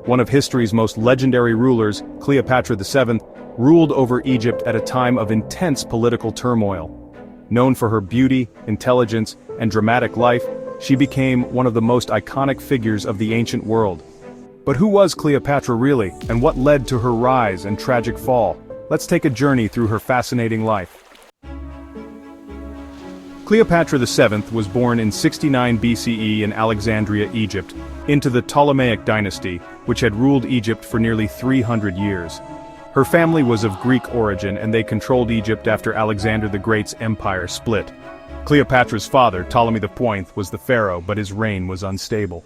One of history's most legendary rulers, Cleopatra VII, ruled over Egypt at a time of intense political turmoil. Known for her beauty, intelligence, and dramatic life, she became one of the most iconic figures of the ancient world. But who was Cleopatra really, and what led to her rise and tragic fall? Let's take a journey through her fascinating life. Cleopatra VII was born in 69 BCE in Alexandria, Egypt, into the Ptolemaic dynasty, which had ruled Egypt for nearly 300 years. Her family was of Greek origin and they controlled Egypt after Alexander the Great's empire split. Cleopatra's father, Ptolemy I, was the pharaoh, but his reign was unstable.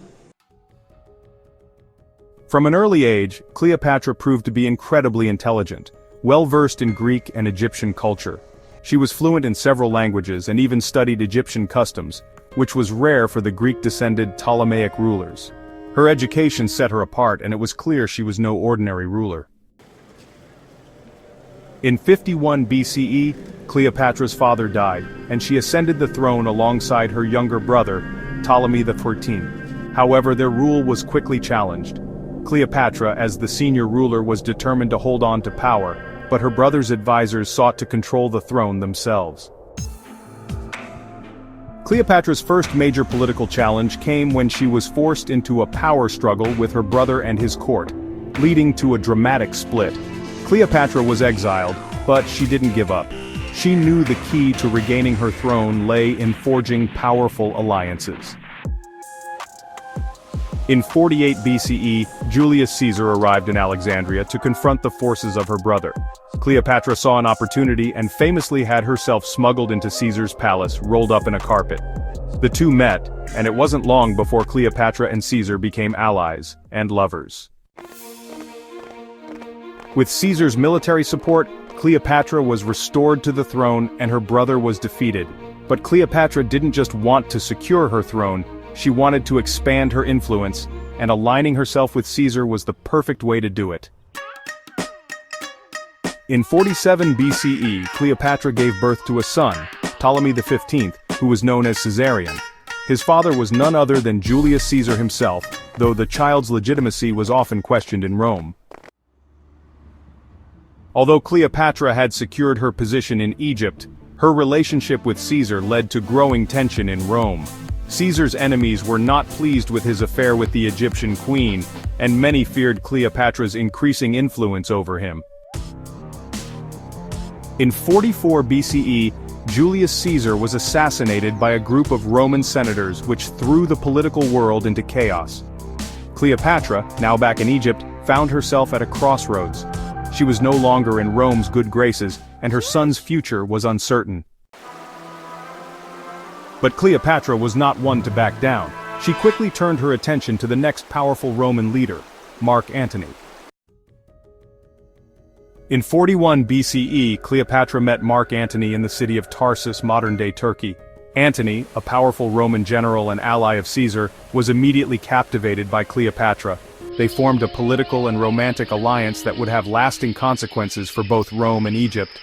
From an early age, Cleopatra proved to be incredibly intelligent, well-versed in Greek and Egyptian culture. She was fluent in several languages and even studied Egyptian customs, which was rare for the Greek-descended Ptolemaic rulers. Her education set her apart, and it was clear she was no ordinary ruler. In 51 BCE, Cleopatra's father died, and she ascended the throne alongside her younger brother, Ptolemy XIV. However, their rule was quickly challenged. Cleopatra, as the senior ruler, was determined to hold on to power, but her brother's advisors sought to control the throne themselves. Cleopatra's first major political challenge came when she was forced into a power struggle with her brother and his court, leading to a dramatic split. Cleopatra was exiled, but she didn't give up. She knew the key to regaining her throne lay in forging powerful alliances. In 48 BCE, Julius Caesar arrived in Alexandria to confront the forces of her brother. Cleopatra saw an opportunity and famously had herself smuggled into Caesar's palace, rolled up in a carpet. The two met, and it wasn't long before Cleopatra and Caesar became allies and lovers. With Caesar's military support, Cleopatra was restored to the throne and her brother was defeated. But Cleopatra didn't just want to secure her throne, she wanted to expand her influence, and aligning herself with Caesar was the perfect way to do it. In 47 BCE, Cleopatra gave birth to a son, Ptolemy XV, who was known as Caesarion. His father was none other than Julius Caesar himself, though the child's legitimacy was often questioned in Rome. Although Cleopatra had secured her position in Egypt, her relationship with Caesar led to growing tension in Rome. Caesar's enemies were not pleased with his affair with the Egyptian queen, and many feared Cleopatra's increasing influence over him. In 44 BCE, Julius Caesar was assassinated by a group of Roman senators which threw the political world into chaos. Cleopatra, now back in Egypt, found herself at a crossroads. She was no longer in Rome's good graces, and her son's future was uncertain. But Cleopatra was not one to back down. She quickly turned her attention to the next powerful Roman leader, Mark Antony. In 41 BCE, Cleopatra met Mark Antony in the city of Tarsus, modern-day Turkey. Antony, a powerful Roman general and ally of Caesar, was immediately captivated by Cleopatra. They formed a political and romantic alliance that would have lasting consequences for both Rome and Egypt.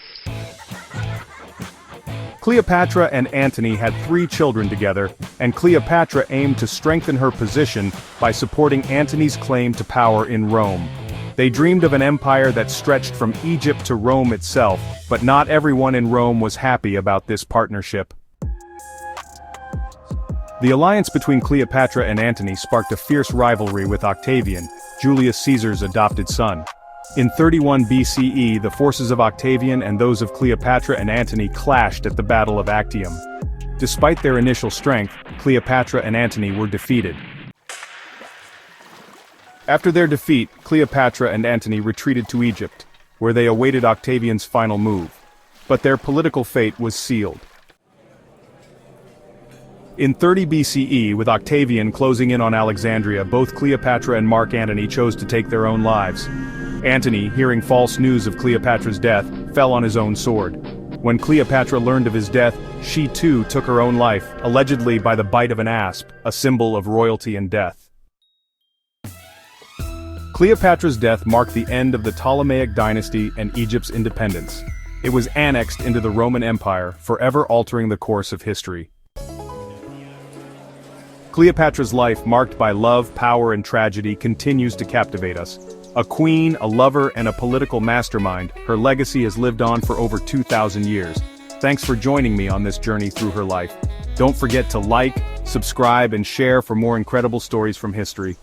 Cleopatra and Antony had 3 children together, and Cleopatra aimed to strengthen her position by supporting Antony's claim to power in Rome. They dreamed of an empire that stretched from Egypt to Rome itself, but not everyone in Rome was happy about this partnership. The alliance between Cleopatra and Antony sparked a fierce rivalry with Octavian, Julius Caesar's adopted son. In 31 BCE, the forces of Octavian and those of Cleopatra and Antony clashed at the Battle of Actium. Despite their initial strength, Cleopatra and Antony were defeated. After their defeat, Cleopatra and Antony retreated to Egypt, where they awaited Octavian's final move. But their political fate was sealed. In 30 BCE, with Octavian closing in on Alexandria, both Cleopatra and Mark Antony chose to take their own lives. Antony, hearing false news of Cleopatra's death, fell on his own sword. When Cleopatra learned of his death, she too took her own life, allegedly by the bite of an asp, a symbol of royalty and death. Cleopatra's death marked the end of the Ptolemaic dynasty and Egypt's independence. It was annexed into the Roman Empire, forever altering the course of history. Cleopatra's life, marked by love, power, and tragedy, continues to captivate us. A queen, a lover, and a political mastermind, her legacy has lived on for over 2,000 years. Thanks for joining me on this journey through her life. Don't forget to like, subscribe, and share for more incredible stories from history.